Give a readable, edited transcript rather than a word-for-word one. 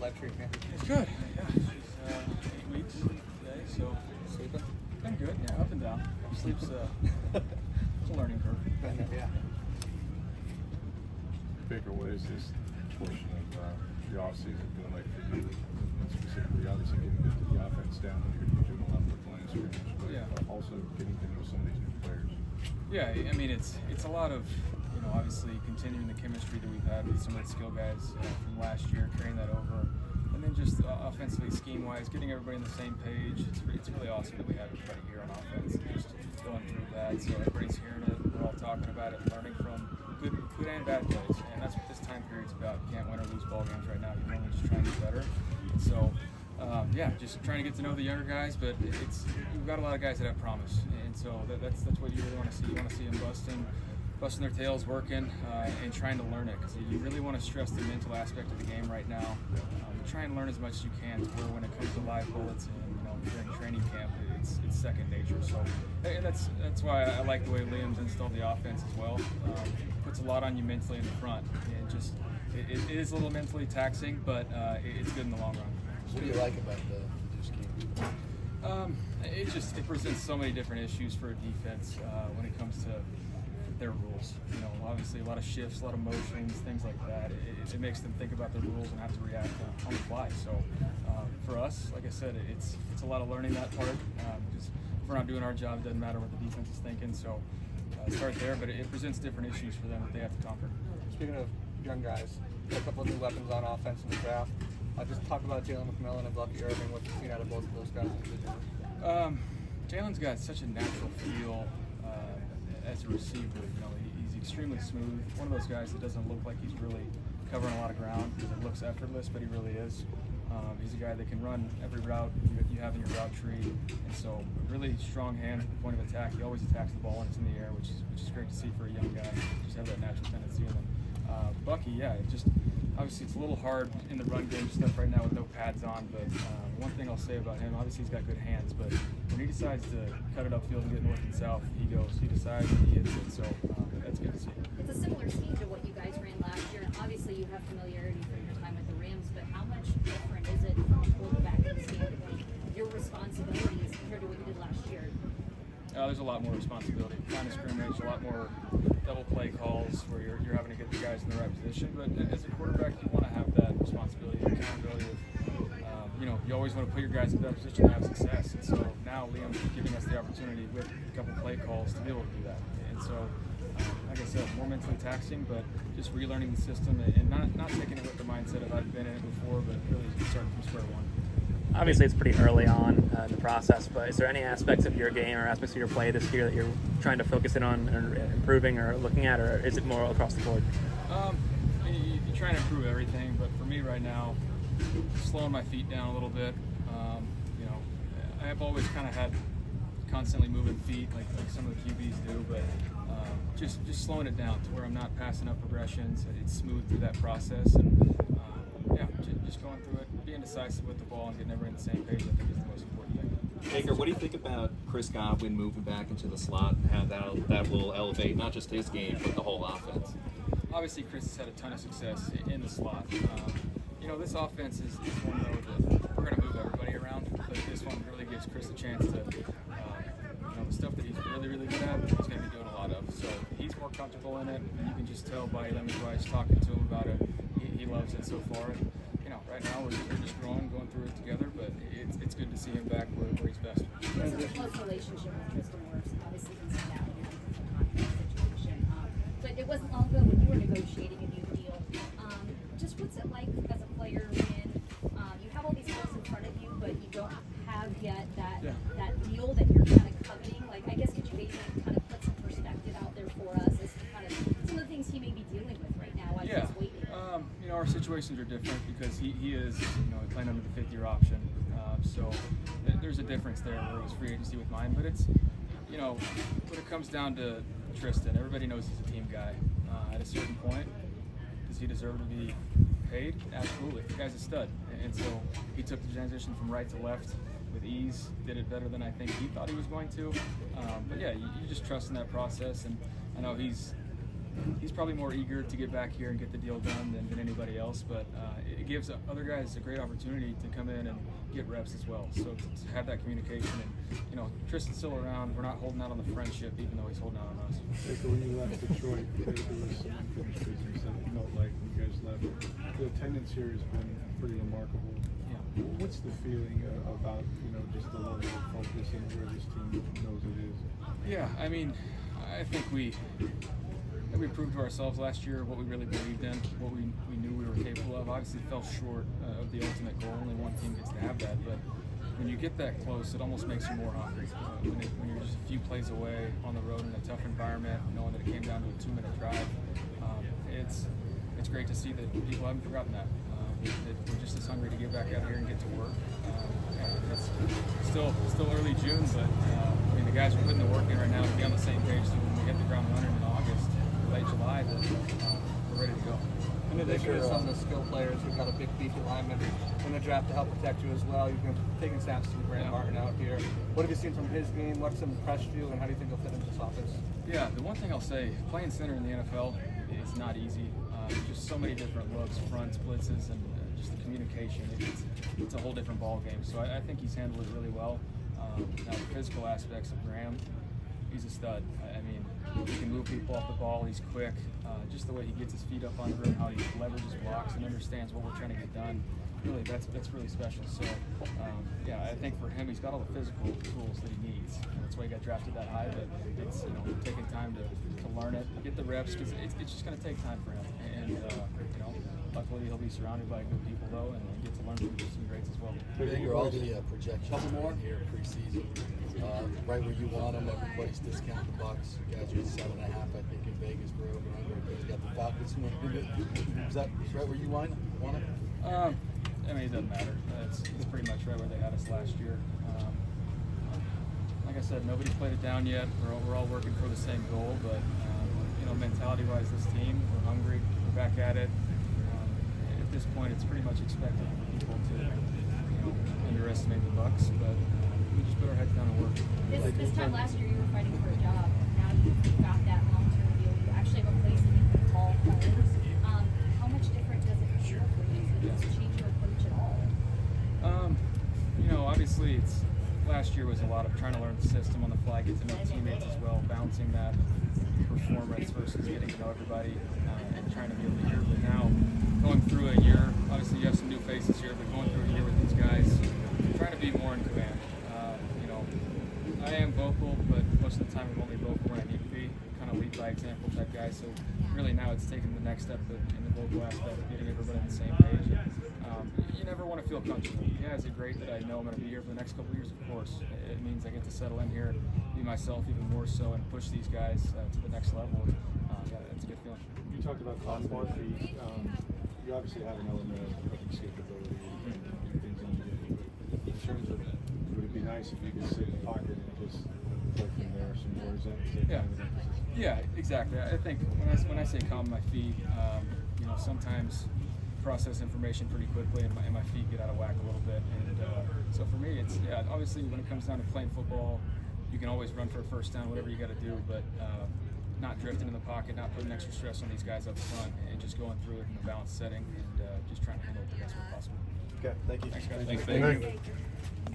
life treatment here? It's good. Yeah, it's 8 weeks today, so Sleeping? been good. Yeah, up and down. Sleep's it's a learning curve. Yeah. Baker, what is this portion of the offseason been like for you? And specifically, obviously getting the offense down, you're doing a lot of the line scrimmage, but also getting to know some of these new players. Yeah, I mean it's a lot of obviously continuing the chemistry that we've had with some of the skill guys from last year, carrying that over, and then just offensively, scheme-wise, getting everybody on the same page. It's really awesome that we have everybody here on offense, and just going through that. So everybody's hearing it, we're all talking about it, learning from good and bad plays, and that's what this time period's about. You can't win or lose ball games right now. You're only just trying to get better. And so, just trying to get to know the younger guys, but we've got a lot of guys that have promise, and so that's what you really want to see. You want to see them busting their tails, working, and trying to learn it, because you really want to stress the mental aspect of the game right now. Try and learn as much as you can, to where when it comes to live bullets and during training camp, it's second nature. So and that's why I like the way Liam's installed the offense as well. Puts a lot on you mentally in the front, and just it is a little mentally taxing, but it's good in the long run. What do you like about the scheme? It presents so many different issues for a defense when it comes to their rules. Obviously a lot of shifts, a lot of motions, things like that. It makes them think about their rules and have to react on the fly. So for us, like I said, it's a lot of learning that part. Just if we're not doing our job, it doesn't matter what the defense is thinking. So start there, but it presents different issues for them that they have to conquer. Speaking of young guys, a couple of new weapons on offense in the draft. Just talk about Jalen McMillan and Bucky Irving. What you've seen out of both of those guys individually. Jalen's got such a natural feel as a receiver. He's extremely smooth. One of those guys that doesn't look like he's really covering a lot of ground, because it looks effortless, but he really is. He's a guy that can run every route you have in your route tree, and so really strong hands at the point of attack. He always attacks the ball when it's in the air, which is great to see for a young guy. Just have that natural tendency in him. Bucky, obviously it's a little hard in the run game stuff right now with no pads on, but one thing I'll say about him, obviously he's got good hands, but when he decides to cut it upfield and get north and south, he decides and he hits it, so that's good to see. It's a similar scheme to what you guys ran last year. Obviously you have familiarity from your time with the Rams, but how much different is it from a quarterback standpoint, your responsibilities compared to what you did last year? There's a lot more responsibility. Line of scrimmage, a lot more double play calls where you're having to get the guys in the right position. But as a quarterback, you want to have that responsibility, accountability of, you always want to put your guys in that position to have success. And so now Liam's giving us the opportunity with a couple play calls to be able to do that. And so, like I said, more mentally taxing, but just relearning the system and not taking it with the mindset of I've been in it before, but really starting from square one. Obviously, it's pretty early on in the process, but is there any aspects of your game or aspects of your play this year that you're trying to focus in on or improving or looking at, or is it more across the board? You're trying to improve everything, but for me right now, slowing my feet down a little bit. I've always kind of had constantly moving feet like some of the QBs do, but just slowing it down to where I'm not passing up progressions. It's smooth through that process, and just going through it, being decisive with the ball and getting everybody on the same page, I think is the most important thing. Baker, what do you think about Chris Godwin moving back into the slot and how that will elevate not just his game, but the whole offense? Obviously, Chris has had a ton of success in the slot. This offense is one, though, that we're going to move everybody around, but this one really gives Chris a chance to, the stuff that he's really, really good at, he's going to be doing a lot of. So he's more comfortable in it, and you can just tell by language-wise talking to him about it. He loves it so far. And, right now we're just going through it together, but it's good to see him back where he's best. This is a close relationship with Tristan Wirfs. Obviously, he's in that contract situation. But it wasn't long ago when you were negotiating a new deal. Just what's it like as a player when you have all these folks in front of you, but you don't have yet that deal that you're kind of coveting? Like, I guess could you maybe kind of put some perspective out there for us as to kind of some of the things he may be dealing with right now while he's waiting? Our situations are different because he is, playing under the fifth-year option. So there's a difference there where it was free agency with mine. But it's, when it comes down to Tristan, everybody knows he's a team guy. At a certain point, does he deserve to be paid? Absolutely. The guy's a stud. And so he took the transition from right to left with ease, did it better than I think he thought he was going to. But yeah, you just trust in that process. And I know he's he's probably more eager to get back here and get the deal done than anybody else. But it gives other guys a great opportunity to come in and get reps as well. So to have that communication, and you know, Tristan's still around. We're not holding out on the friendship, even though he's holding out on us. Baker, when you left Detroit, there was some unfinished business that it felt like when you guys left. The attendance here has been pretty remarkable. Yeah. What's the feeling about, you know, just the level of focus and where this team knows it is? Yeah, I mean, I think we proved to ourselves last year what we really believed in, what we knew we were capable of. Obviously fell short of the ultimate goal. Only one team gets to have that, but when you get that close, it almost makes you more hungry. When you're just a few plays away on the road in a tough environment, knowing that it came down to a 2-minute drive, it's great to see that people haven't forgotten that. That we're just as hungry to get back out here and get to work. It's still early June, but I mean, the guys are putting the work in right now to be on the same page. So when we hit the ground running in August, late July, that we're ready to go. In addition to some of the skill players, we've got a big beefy lineman in the draft to help protect you as well. You've been taking snaps to Barton out here. What have you seen from his game? What's impressed you, and how do you think he'll fit into this offense? Yeah, the one thing I'll say, playing center in the NFL is not easy. Just so many different looks, fronts, blitzes, and just the communication. It's a whole different ball game. So I think he's handled it really well. Now the physical aspects of Graham, he's a stud. I mean, he can move people off the ball. He's quick. Just the way he gets his feet up on the rim, how he leverages blocks and understands what we're trying to get done. Really, that's really special. So, yeah, I think for him, he's got all the physical tools that he needs. That's why he got drafted that high. But it's taking time to learn it, get the reps, because it's just going to take time for him. And luckily he'll be surrounded by good people though, and get to learn from some greats as well. Figure all the projections here preseason, right where you want them. Everybody's discounting the Bucs. You guys are at 7.5, I think, in Vegas for over under. You got the Falcons. Is that right where you want it? I mean, it doesn't matter. It's pretty much right where they had us last year. Like I said, nobody's played it down yet. We're all working for the same goal, but mentality-wise, this team, we're hungry. We're back at it. At this point, it's pretty much expected for people to, underestimate the Bucs, but we just put our heads down and work. This time last year, you were fighting for a job. Now you've got that long-term deal. You actually have a place in the tall players. How much different does it feel for you? Does it change your approach at all? Obviously, last year was a lot of trying to learn the system on the fly, get to know teammates as well, balancing that performance versus getting to know everybody and trying to be a leader. But now, going through a year, obviously you have some new faces here, but going through a year with these guys, trying to be more in command. I am vocal, but most of the time I'm only vocal when I need to be, kind of lead by example type guy. So really now it's taking the next step in the vocal aspect of getting everybody on the same page. You never want to feel comfortable. Yeah, is it great that I know I'm going to be here for the next couple of years? Of course. It means I get to settle in here, be myself even more so, and push these guys to the next level. Yeah, it's a good feeling. You talked about confidence. You obviously have an element of escapability and things on the game. But in terms of, would it be nice if you could sit in the pocket and just play from there some more? Is that kind of an emphasis? Yeah, exactly. I think when I say calm my feet, sometimes process information pretty quickly and my feet get out of whack a little bit. And so for me, it's obviously when it comes down to playing football, you can always run for a first down, whatever you got to do, but not drifting in the pocket, not putting extra stress on these guys up front, and just going through it in a balanced setting and just trying to handle it the best way possible. Okay, thank you. Thanks, guys. Thanks, Thank you.